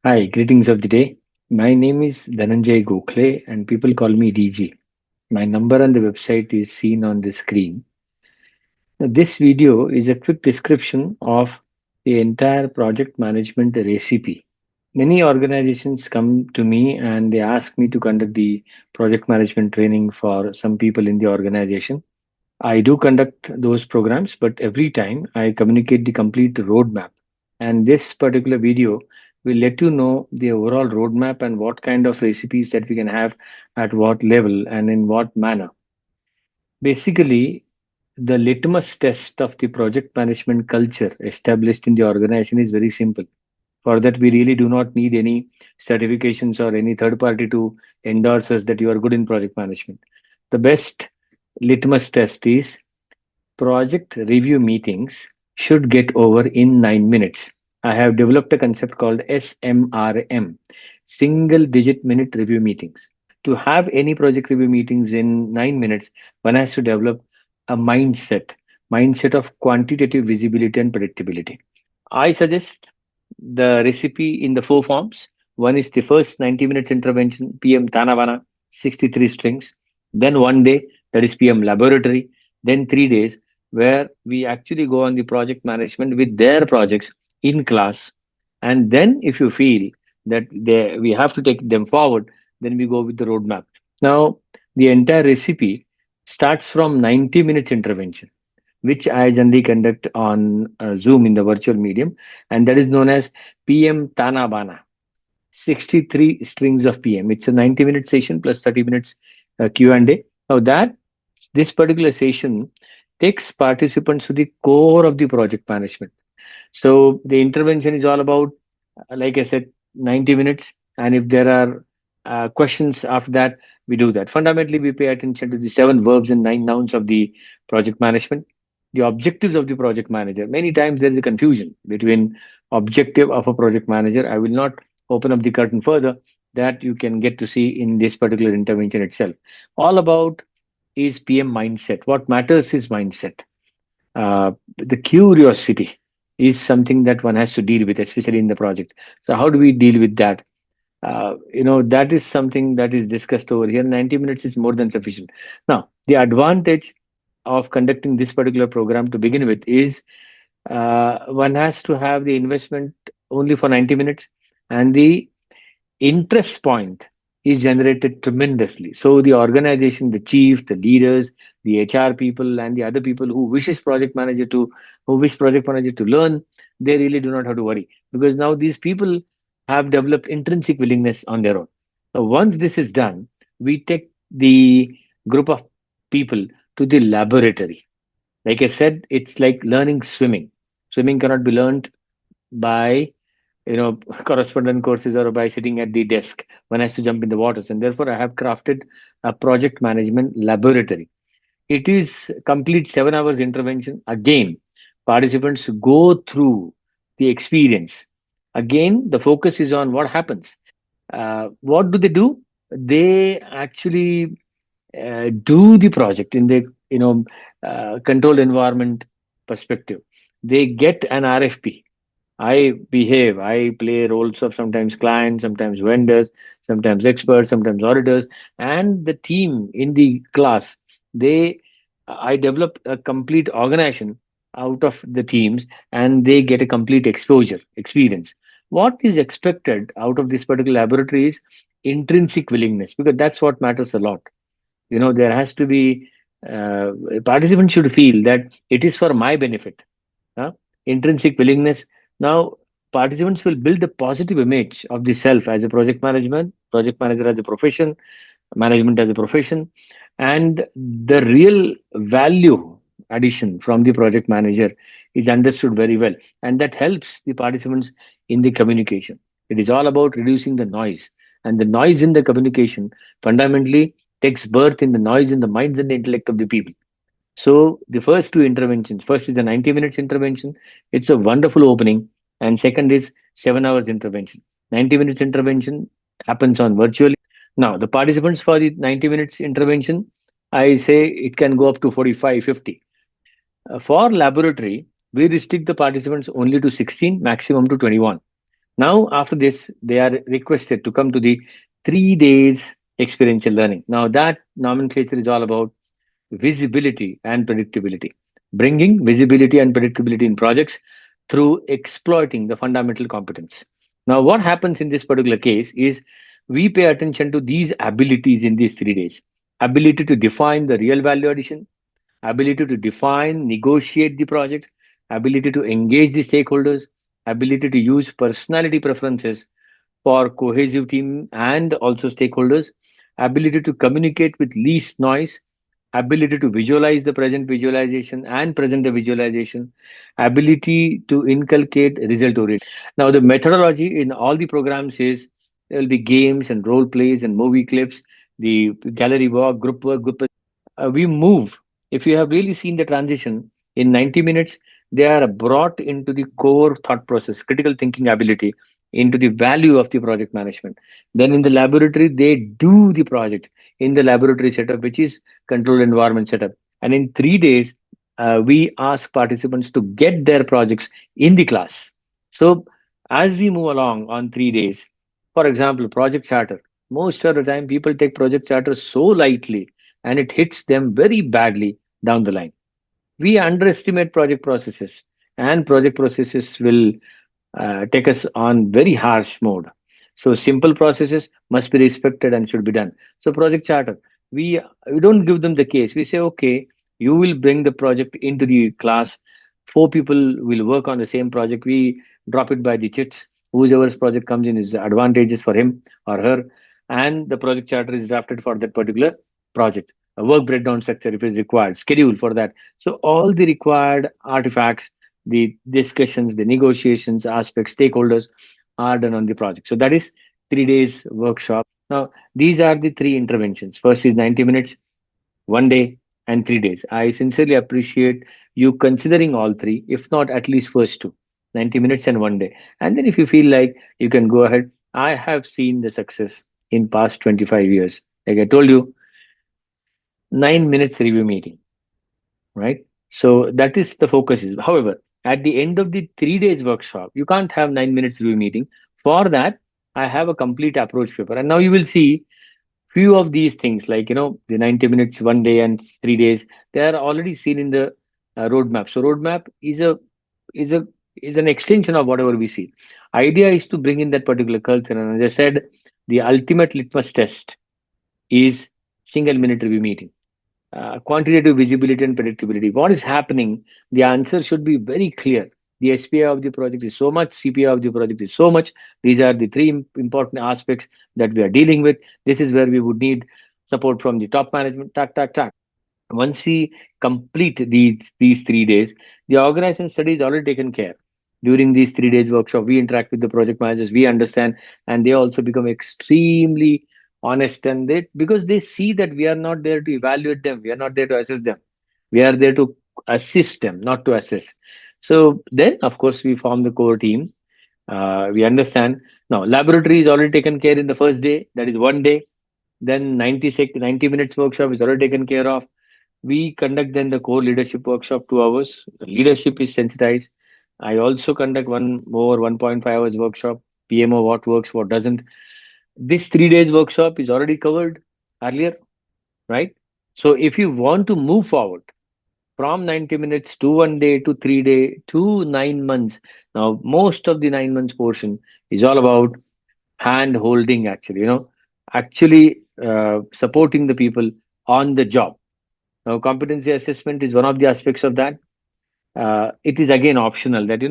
Hi, greetings of the day. My name is Dhananjay Gokhale and people call me DG. My number on the website is seen on the screen. Now, this video is a quick description of the entire project management recipe. Many organizations come to me and they ask me to conduct the project management training for some people in the organization. I do conduct those programs, but every time I communicate the complete roadmap. And this particular video will let you know the overall roadmap and what kind of recipes that we can have at what level and in what manner. Basically, the litmus test of the project management culture established in the organization is very simple. For that, we really do not need any certifications or any third party to endorse us that you are good in project management. The best litmus test is project review meetings should get over in 9 minutes. I have developed a concept called SMRM, single digit minute review meetings. To have any project review meetings in 9 minutes, one has to develop a mindset of quantitative visibility and predictability. I suggest the recipe in the four forms. One is the first 90 minutes intervention, PM Tanavana, 63 strings. Then one day, that is PM laboratory. Then 3 days, where we actually go on the project management with their projects in class. And then, if you feel that we have to take them forward, then we go with the roadmap. Now, the entire recipe starts from 90 minutes intervention, which I generally conduct on Zoom in the virtual medium, and that is known as PM Tanabana. 63 strings of PM. It's a 90-minute session plus 30 minutes Q&A. Now that this particular session takes participants to the core of the project management. So the intervention is all about, like I said, 90 minutes. And if there are questions after that, we do that. Fundamentally, we pay attention to the seven verbs and nine nouns of the project management, the objectives of the project manager. Many times there is a confusion between objective of a project manager. I will not open up the curtain further. That you can get to see in this particular intervention itself. All about is PM mindset. What matters is mindset. The curiosity is something that one has to deal with, especially in the project. So how do we deal with that? That is something that is discussed over here. 90 minutes is more than sufficient. Now, the advantage of conducting this particular program to begin with is one has to have the investment only for 90 minutes, and the interest point is generated tremendously. So the organization, the chief, the leaders, the HR people, and the other people who wish project manager to learn, they really do not have to worry because now these people have developed intrinsic willingness on their own. So once this is done, we take the group of people to the laboratory. Like I said, it's like learning swimming. Swimming cannot be learned by correspondent courses or by sitting at the desk. One has to jump in the waters, and therefore I have crafted a project management laboratory. It is complete 7 hours intervention. Again, participants go through the experience. Again, the focus is on what happens. What do they do? They actually do the project in the controlled environment perspective. They get an RFP. I play roles of sometimes clients, sometimes vendors, sometimes experts, sometimes auditors, and the team in the class. I develop a complete organization out of the teams, and they get a complete experience. What is expected out of this particular laboratory is intrinsic willingness, because that's what matters a lot. There has to be participants should feel that it is for my benefit. huh? Intrinsic willingness. Now, participants will build a positive image of the self as a project manager as a profession, management as a profession, and the real value addition from the project manager is understood very well, and that helps the participants in the communication. It is all about reducing the noise, and the noise in the communication fundamentally takes birth in the noise in the minds and the intellect of the people. So the first two interventions, first is the 90 minutes intervention. It's a wonderful opening. And second is 7 hours intervention. 90 minutes intervention happens on virtually. Now, the participants for the 90 minutes intervention, I say it can go up to 45, 50. For laboratory, we restrict the participants only to 16, maximum to 21. Now, after this, they are requested to come to the 3 days experiential learning. Now, that nomenclature is all about visibility and predictability, bringing visibility and predictability in projects through exploiting the fundamental competence. Now, what happens in this particular case is we pay attention to these abilities in these 3 days: ability to define the real value addition, ability to define, negotiate the project, ability to engage the stakeholders, ability to use personality preferences for cohesive team and also stakeholders, ability to communicate with least noise, ability to visualize the present visualization and present the visualization, ability to inculcate result oriented. Now, the methodology in all the programs is there will be games and role plays and movie clips, the gallery work, group we move. If you have really seen the transition in 90 minutes, they are brought into the core thought process, critical thinking ability, into the value of the project management. Then in the laboratory, they do the project in the laboratory setup, which is controlled environment setup. And in 3 days, we ask participants to get their projects in the class. So as we move along on 3 days, for example, project charter. Most of the time, people take project charter so lightly and it hits them very badly down the line. We underestimate project processes, and project processes will take us on very harsh mode. So simple processes must be respected and should be done. So project charter, we don't give them the case. We say, okay, you will bring the project into the class. 4 people will work on the same project. We drop it by the chits. Whoever's project comes in is advantageous for him or her, and the project charter is drafted for that particular project. A work breakdown structure if is required, schedule for that. So all the required artifacts, the discussions, the negotiations, aspects, stakeholders are done on the project. So that is 3 days workshop. Now, these are the three interventions. First is 90 minutes, 1 day, and 3 days. I sincerely appreciate you considering all three, if not at least first two, 90 minutes and 1 day. And then if you feel like you can go ahead, I have seen the success in past 25 years. Like I told you, 9 minutes review meeting, right? So that is the focus is. However, at the end of the 3 days workshop, you can't have 9 minutes review meeting. For that, I have a complete approach paper. And now you will see few of these things like the 90 minutes 1 day and 3 days, they are already seen in the roadmap. So roadmap is a is an extension of whatever we see. Idea is to bring in that particular culture, and as I said, the ultimate litmus test is single minute review meeting. Quantitative visibility and predictability. What is happening? The answer should be very clear. The SPI of the project is so much, CPI of the project is so much. These are the three important aspects that we are dealing with. This is where we would need support from the top management. Tack. Once we complete these 3 days, the organization study is already taken care. During these 3 days workshop, we interact with the project managers, we understand, and they also become extremely honest. And they, because they see that we are not there to evaluate them, we are not there to assess them, we are there to assist them, not to assess. So then, of course, we form the core team. We understand. Now, laboratory is already taken care in the first day, that is 1 day. Then 90 minutes workshop is already taken care of. We conduct then the core leadership workshop 2 hours. Leadership is sensitized. I also conduct one more 1.5 hours workshop. PMO, what works, what doesn't. This 3 days workshop is already covered earlier, right? So if you want to move forward from 90 minutes to 1 day to 3 day to 9 months, now most of the 9 months portion is all about hand holding, actually supporting the people on the job. Now, competency assessment is one of the aspects of that. It is again optional that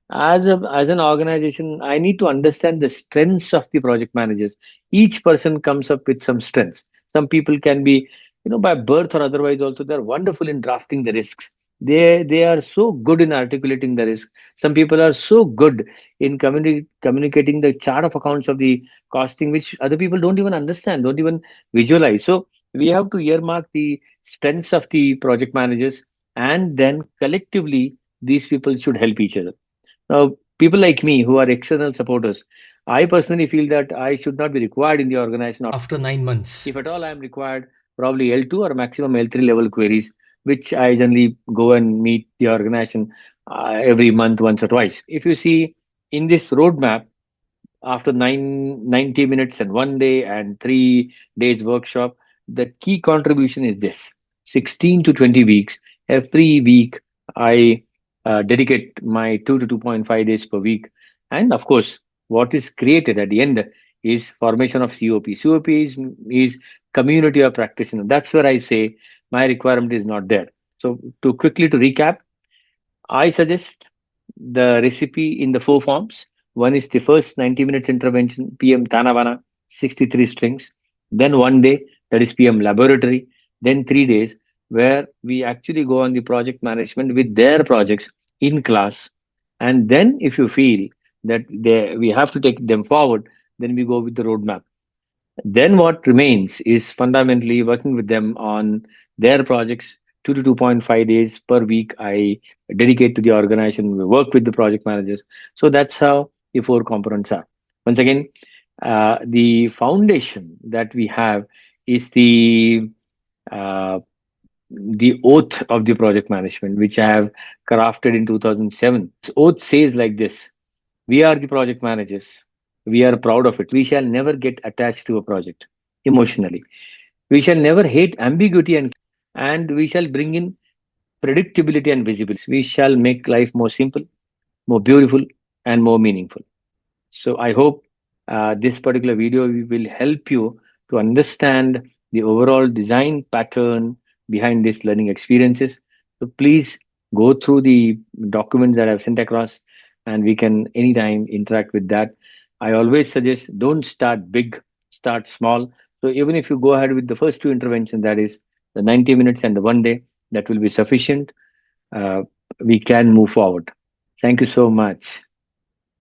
as an organization, I need to understand the strengths of the project managers. Each person comes up with some strengths. Some people can be by birth or otherwise also they're wonderful in drafting the risks. They are so good in articulating the risk. Some people are so good in communicating the chart of accounts of the costing, which other people don't even understand, don't even visualize. So we have to earmark the strengths of the project managers, and then collectively these people should help each other. Now, people like me who are external supporters, I personally feel that I should not be required in the organization. After 9 months. If at all I am required, probably L2 or maximum L3 level queries, which I generally go and meet the organization every month, once or twice. If you see in this roadmap, after 90 minutes and 1 day and 3 days workshop, the key contribution is this: 16 to 20 weeks. Every week, I dedicate my 2 to 2.5 days per week. And of course, what is created at the end is formation of COP. COP is community of practitioners. That's where I say my requirement is not there. So, to recap, I suggest the recipe in the four forms. One is the first 90 minutes intervention, PM Tanavana, 63 strings. Then 1 day, that is PM laboratory. Then 3 days, where we actually go on the project management with their projects in class. And then, if you feel that we have to take them forward, then we go with the roadmap. Then what remains is fundamentally working with them on their projects. 2 to 2.5 days per week, I dedicate to the organization. We work with the project managers. So that's how the four components are. Once again, the foundation that we have is uh, the oath of the project management, which I have crafted in 2007. This oath says like this: we are the project managers. We are proud of it. We shall never get attached to a project emotionally. We shall never hate ambiguity, and we shall bring in predictability and visibility. We shall make life more simple, more beautiful, and more meaningful. So I hope this particular video will help you to understand the overall design pattern behind these learning experiences. So please go through the documents that I've sent across, and we can anytime interact with that. I always suggest don't start big, start small. So even if you go ahead with the first two interventions, that is the 90 minutes and the 1 day, that will be sufficient. Uh, we can move forward. Thank you so much.